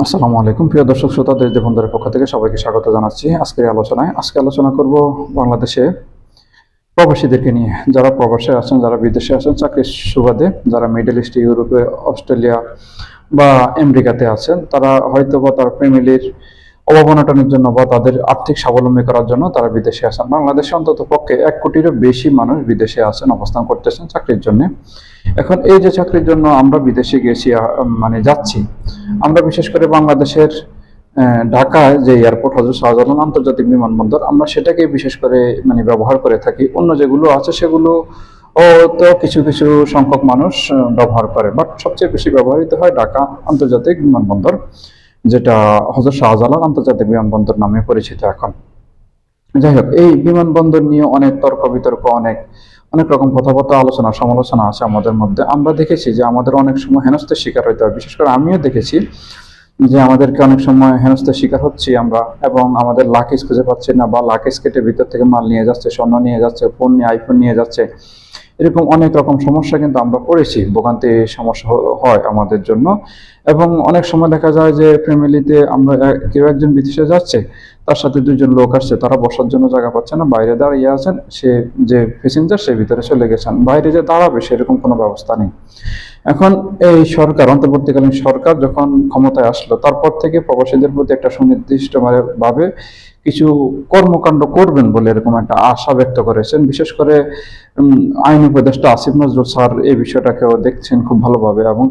আসসালামু আলাইকুম প্রিয় দর্শক শ্রোতা, দেশ বন্ধুদের পক্ষ থেকে সবাইকে স্বাগত জানাচ্ছি আজকের আলোচনায়। আজকে আলোচনা করব বাংলাদেশে প্রবাসীদেরকে নিয়ে, যারা প্রবাসে আছেন, যারা বিদেশে আছেন চাকরির সুবাদে, যারা মিডল ইস্ট, ইউরোপে, অস্ট্রেলিয়া বা আমেরিকাতে আছেন। তারা হয়তো বা তার ফ্যামিলির অভাবনাটনের জন্য বা তাদের আর্থিক স্বাবলম্বী করার জন্য তারা বিদেশে আসেন। বাংলাদেশে অন্তত পক্ষে 1 কোটিরও বেশি মানুষ বিদেশে আছেন, অবস্থান করতেছেন চাকরির জন্য। এখন এই যে চাকরির জন্য আমরা বিদেশে গেছি, মানে যাচ্ছি, আমরা বিশেষ করে বাংলাদেশের ঢাকায় যে এয়ারপোর্ট, হযরত শাহজালাল আন্তর্জাতিক বিমানবন্দর, আমরা সেটাকে বিশেষ করে মানে ব্যবহার করে থাকি। অন্য যেগুলো আছে সেগুলো ও তো কিছু কিছু সংখ্যক মানুষ ব্যবহার করে, বাট সবচেয়ে বেশি ব্যবহৃত হয় ঢাকা আন্তর্জাতিক বিমানবন্দর, যেটা হযরত শাহজালাল আন্তর্জাতিক বিমানবন্দর নামে পরিচিত এখন। যাই হোক, এই বিমানবন্দর নিয়ে অনেক তর্ক বিতর্ক, অনেক অনেক রকম কথাবার্তা, আলোচনা সমালোচনা আছে আমাদের মধ্যে। আমরা দেখেছি যে আমাদের অনেক সময় হেনস্থার শিকার হইতে হয়। বিশেষ করে আমিও দেখেছি যে আমাদেরকে অনেক সময় হেনস্থার শিকার হচ্ছি আমরা, এবং আমাদের লাকেজ খুঁজে পাচ্ছি না, বা লাকেজ কেটে ভিতর থেকে মাল নিয়ে যাচ্ছে, স্বর্ণ নিয়ে যাচ্ছে, ফোন নিয়ে, আইফোন নিয়ে যাচ্ছে। এরকম অনেক রকম সমস্যা কিন্তু আমরা পড়েছি, ভোগান্তি সমস্যা হয় আমাদের জন্য। এবং অনেক সময় দেখা যায় যে ফ্যামিলিতে আমরা কেউ একজন বিদেশে যাচ্ছে, তার সাথে 2জন লোক আসছে, তারা বসার জন্য জায়গা পাচ্ছে না, বাইরে দাঁড়িয়ে আছেন, সে যে প্যাসেঞ্জার সে ভিতরে চলে গেছেন, বাইরে যে দাঁড়াবে সেরকম কোনো ব্যবস্থা নেই। এখন এই সরকার, অন্তর্বর্তীকালীন সরকার যখন ক্ষমতায় আসলো, তারপর থেকে প্রবাসীদের প্রতি একটা সুনির্দিষ্ট ভাবে কিছু কর্মকাণ্ড করবেন বলে এরকম একটা আশা ব্যক্ত করেছেন। বিশেষ করে আইন উপদেষ্টা আসিফ নজরুল স্যার এই বিষয়টাকেও দেখছেন খুব ভালোভাবে, এবং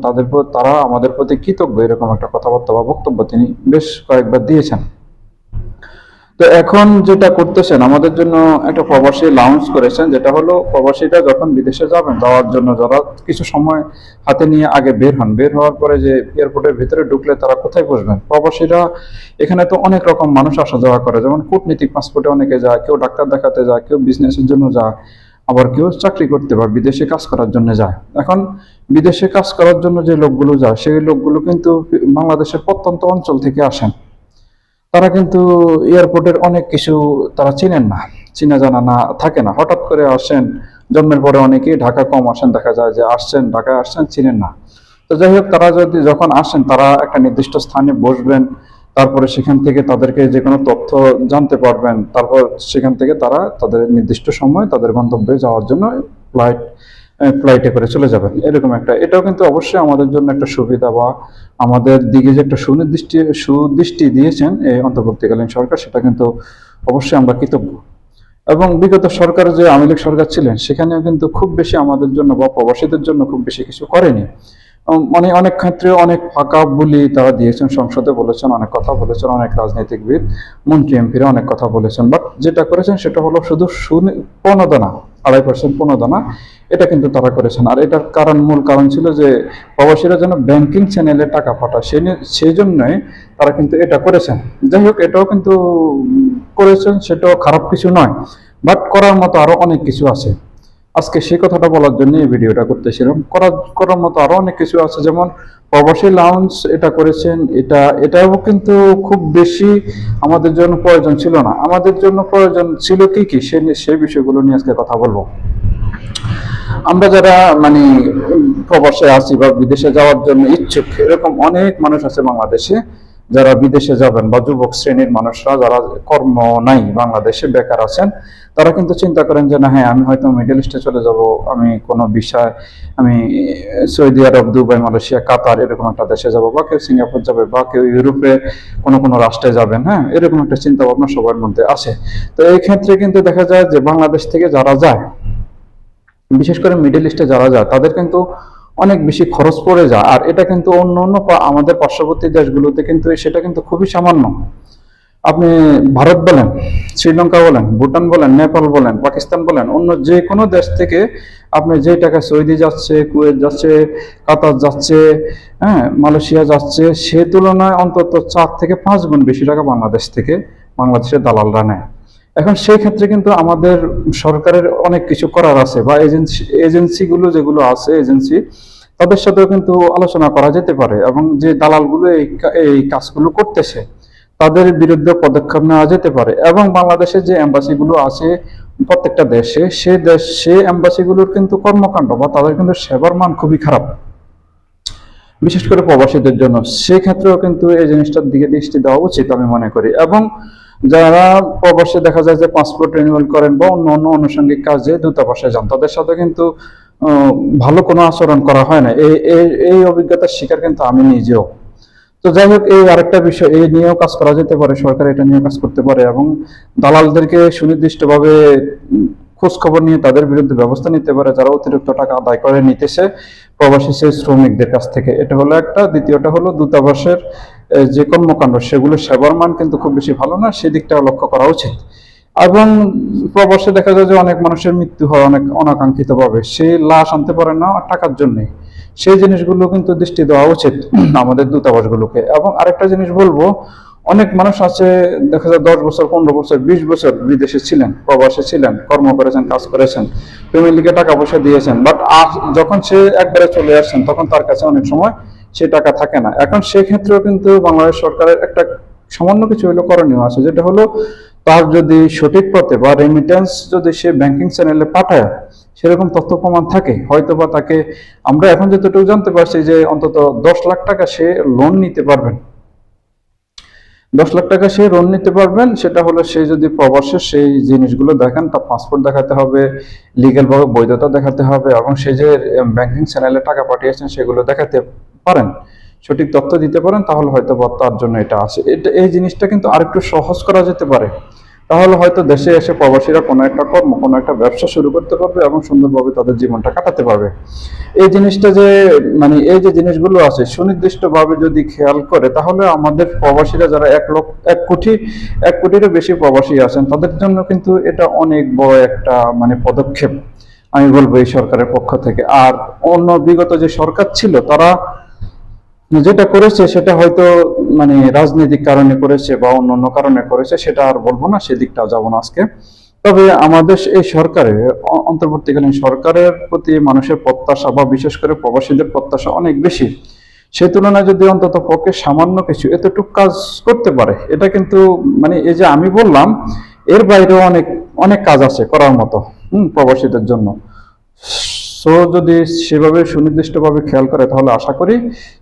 তারা আমাদের প্রতি কৃতজ্ঞ, এরকম একটা কথাবার্তা বা বক্তব্য তিনি বেশ কয়েকবার দিয়েছেন। তো এখন যেটা করতেছেন, আমাদের জন্য একটা প্রবাসী লাউঞ্জ করেছেন, যেটা হলো প্রবাসীরা যখন বিদেশে যাবেন, যাওয়ার জন্য যারা কিছু সময় হাতে নিয়ে আগে বের হন, বের হওয়ার পরে যে এয়ারপোর্টের ভিতরে ঢুকলে তারা কোথায় বসবেন? প্রবাসীরা এখানে তো অনেক রকম মানুষ আসা যাওয়া করে, যেমন কূটনীতিক পাসপোর্টে অনেকে যায়, কেউ ডাক্তার দেখাতে যায়, কেউ বিজনেসের জন্য যায়, আবার কেউ চাকরি করতে বা বিদেশে কাজ করার জন্য যায়। এখন বিদেশে কাজ করার জন্য যে লোকগুলো যায়, সেই লোকগুলো কিন্তু বাংলাদেশের প্রত্যন্ত অঞ্চল থেকে আসেন। তারা কিন্তু এয়ারপোর্টের অনেক কিছু তারা চিনেন না, চিনা জানা না থাকে না, হঠাৎ করে আসেন। জন্মের পরে অনেকেই ঢাকা কম আসেন, দেখা যায় যে আসছেন, ঢাকায় আসছেন, চিনেন না। তো যাই হোক, তারা যখন আসেন, তারা একটা নির্দিষ্ট স্থানে বসবেন, তারপরে সেখান থেকে তাদেরকে যে কোনো তথ্য জানতে পারবেন, তারপর সেখান থেকে তারা তাদের নির্দিষ্ট সময় তাদের গন্তব্যে যাওয়ার জন্য ফ্লাইটে করে চলে যাবেন। এরকম একটা, এটাও কিন্তু অবশ্যই আমাদের জন্য একটা সুবিধা, বা আমাদের দিকে যে একটা সুদৃষ্টি দিয়েছেন এই অন্তর্বর্তীকালীন সরকার, সেটা কিন্তু অবশ্যই আমরা কৃতজ্ঞ। এবং বিগত সরকার, যে আওয়ামী লীগ সরকার ছিলেন, সেখানেও কিন্তু খুব বেশি আমাদের জন্য বা প্রবাসীদের জন্য খুব বেশি কিছু করেনি। মানে অনেক ক্ষেত্রে অনেক ফাঁকা বুলি তারা দিয়েছেন, সংসদে বলেছেন, অনেক কথা বলেছেন, অনেক রাজনীতিবিদ, মন্ত্রী এমপিরা অনেক কথা বলেছেন, বাট যেটা করেছেন সেটা হলো শুধু প্রণোদনা, 2.5% প্রণোদনা, এটা কিন্তু তারা করেছেন। আর এটার মূল কারণ ছিল যে প্রবাসীরা যেন ব্যাংকিং চ্যানেলে টাকা পাঠায়, সেই জন্যই তারা কিন্তু এটা করেছেন। যাই হোক, এটাও কিন্তু করেছেন, সেটাও খারাপ কিছু নয়, বাট করার মতো আরো অনেক কিছু আছে। আজকে সেই কথাটা বলার জন্য এই ভিডিওটা করতেছিলাম। করার মতো আরো অনেক কিছু আছে, যেমন প্রবাসী লাউঞ্জ এটা করেছেন, এটাও কিন্তু খুব বেশি আমাদের জন্য প্রয়োজন ছিল না। আমাদের জন্য প্রয়োজন ছিল কি কি, সেই বিষয়গুলো নিয়ে আজকে কথা বলবো। আমরা যারা মানে প্রবাসে আছি বা বিদেশে যাওয়ার জন্য ইচ্ছুক, এরকম অনেক মানুষ আছে বাংলাদেশে, যারা বিদেশে যাবেন, বা যুবক শ্রেণীর মানুষরা যারা কর্ম নাই, বাংলাদেশে বেকার আছেন, তারা কিন্তু চিন্তা করেন যে না, হ্যাঁ, আমি হয়তো মিডল ইস্টে চলে যাব, আমি কোনো বিষয়, আমি সৌদি আরব, দুবাই, মালয়েশিয়া, কাতার এরকম একটা দেশে যাব, বা কেউ সিঙ্গাপুর যাবে, বা কেউ ইউরোপে কোনো কোনো রাষ্ট্রে যাবেন। হ্যাঁ, এরকম একটা চিন্তা ভাবনা সবার মধ্যে আছে। তো এই ক্ষেত্রে কিন্তু দেখা যায় যে বাংলাদেশ থেকে যারা যায়, বিশেষ করে মিডল ইস্টে যারা যায়, তাদের কিন্তু অনেক বেশি খরচ পড়ে যায়। আর এটা কিন্তু অন্য অন্য আমাদের পার্শ্ববর্তী দেশগুলোতে কিন্তু সেটা কিন্তু খুবই সামান্য। আপনি ভারত বলেন, শ্রীলঙ্কা বলেন, ভুটান বলেন, নেপাল বলেন, পাকিস্তান বলেন, অন্য যে কোনো দেশ থেকে আপনি যে টাকা সৌদি যাচ্ছে, কুয়েত যাচ্ছে, কাতার যাচ্ছে, হ্যাঁ, মালয়েশিয়া যাচ্ছে, সে তুলনায় অন্তত 4 থেকে 5 গুণ বেশি টাকা বাংলাদেশের দালালরা নেয়। এখন সেই ক্ষেত্রে কিন্তু আমাদের সরকারের অনেক কিছু করার আছে, বা এজেন্সিগুলো যেগুলো আছে, তাদের সাথেও কিন্তু আলোচনা করা যেতে পারে, এবং যে দালালগুলো এই কাজগুলো করতেছে তাদের বিরুদ্ধে পদক্ষেপ নেওয়া যেতে পারে। এবং বাংলাদেশের যে এম্বাসিগুলো আছে প্রত্যেকটা দেশে, সে এম্বাসিগুলোর কিন্তু কর্মকাণ্ড বা তাদের কিন্তু সেবার মান খুবই খারাপ। বিশেষ করে প্রবাসীদের জন্য, সেই ক্ষেত্রেও কিন্তু এই জিনিসটার দিকে দৃষ্টি দেওয়া উচিত আমি মনে করি। এবং যারা প্রবাসে দেখা যায় যে পাসপোর্ট রিনিউয়াল করেন বা অন্য অন্য আনুষঙ্গিক কাজে দূতাবাসে যান, তাদের সাথে কিন্তু ভালো কোনো আচরণ করা হয় না। এই এই এই অভিজ্ঞতার শিকার কিন্তু আমি নিজেও। তো যাই হোক, এই আরেকটা বিষয়, এই নিয়েও কাজ করা যেতে পারে, সরকার এটা নিয়ে কাজ করতে পারে এবং দালালদেরকে সুনির্দিষ্টভাবে খোঁজ খবর নিয়ে তাদের বিরুদ্ধে ব্যবস্থা নিতে পারে যারা অতিরিক্ত টাকা আদায় করে নিতেছে প্রবাসী সেই শ্রমিকদের কাছ থেকে। এটা হলো একটা। দ্বিতীয়টা হলো দূতাবাসের যে কর্মকাণ্ড, সেগুলো সেবার মান কিন্তু খুব বেশি ভালো না, সেদিকটাও লক্ষ্য করা উচিত। এবং প্রবাসে দেখা যায় যে অনেক মানুষের মৃত্যু হয় অনেক অনাকাঙ্ক্ষিত ভাবে, সে লাশ আনতে পারে না টাকার জন্যে। সেই জিনিসগুলো কিন্তু দৃষ্টি দেওয়া উচিত আমাদের দূতাবাসগুলোকে। এবং আরেকটা জিনিস বলবো, অনেক মানুষ আছে দেখা যায় 10 বছর, 15 বছর, 20 বছর বিদেশে ছিলেন, প্রবাসে ছিলেন, কর্ম করেছেন, কাজ করেছেন, ফ্যামিলিকে টাকা পয়সা দিয়েছেন, বাট যখন সে একবারে চলে আসছেন তখন তার কাছে অনেক সময় সে টাকা থাকে না। এখন সেক্ষেত্রেও কিন্তু বাংলাদেশ সরকারের একটা সামান্য কিছু হলো করণীয় আছে, যেটা হলো তার যদি সঠিক পথে বা রেমিটেন্স যদি সে ব্যাংকিং চ্যানেলে পাঠায়, সেরকম তথ্য প্রমাণ থাকে, হয়তো বা তাকে, আমরা এখন যতটুকু জানতে পারছি যে অন্তত 10 লাখ টাকা সে লোন নিতে পারবেন। 10 লাখ টাকা সে লোন নিতে পারবেন। সেটা হলো সে যদি প্রবাসে সেই জিনিসগুলো দেখেন, তার পাসপোর্ট দেখাতে হবে, লিগ্যাল ভাবে বৈধতা দেখাতে হবে, এবং সে যে ব্যাংকিং চ্যানেলে টাকা পাঠিয়েছেন সেগুলো দেখাতে পারেন, সঠিক তথ্য দিতে পারেন, তাহলে হয়তো তার জন্য এটা আছে। এটা, এই জিনিসটা কিন্তু আরেকটু সহজ করা যেতে পারে। তাহলে হয়তো দেশে এসে প্রবাসীরা কোনো একটা কর্ম, কোনো একটা ব্যবসা শুরু করতে পারবে এবং সুন্দরভাবে তাদের জীবনটা কাটাতে পারবে। এই জিনিসটা যে, মানে এই যে জিনিসগুলো আছে সুনির্দিষ্টভাবে যদি খেয়াল করে, তাহলে আমাদের প্রবাসীরা যারা 1 কোটিরও বেশি প্রবাসী আছেন, তাদের জন্য কিন্তু এটা অনেক বড় একটা মানে পদক্ষেপ আমি বলবো এই সরকারের পক্ষ থেকে। আর অন্য বিগত যে সরকার ছিল, তারা যেটা করেছে সেটা হয়তো মানে রাজনৈতিক কারণে করেছে বা অন্য অন্য কারণে করেছে, সেটা আর বলবো না, সেদিকটাও যাবো না আজকে। তবে আমাদের এই সরকারের, অন্তর্বর্তীকালীন সরকারের প্রতি মানুষের প্রত্যাশা বা বিশেষ করে প্রবাসীদের প্রত্যাশা অনেক বেশি। সেই তুলনায় যদি অন্তত পক্ষে সামান্য কিছু এতটুকু কাজ করতে পারে, এটা কিন্তু মানে এই যে আমি বললাম, এর বাইরেও অনেক অনেক কাজ আছে করার মতো প্রবাসীদের জন্য। সো যদি সেভাবে সুনির্দিষ্টভাবে খেয়াল করে, তাহলে আশা করি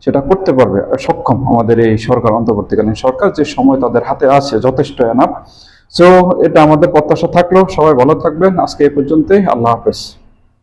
সেটা করতে পারবে সক্ষম আমাদের এই সরকার, অন্তর্বর্তীকালীন সরকার, যে সময় তাদের হাতে আছে যথেষ্ট এনাফ। সো এটা আমাদের প্রত্যাশা থাকলো। সবাই ভালো থাকবেন। আজকে এই পর্যন্তই। আল্লাহ হাফেজ।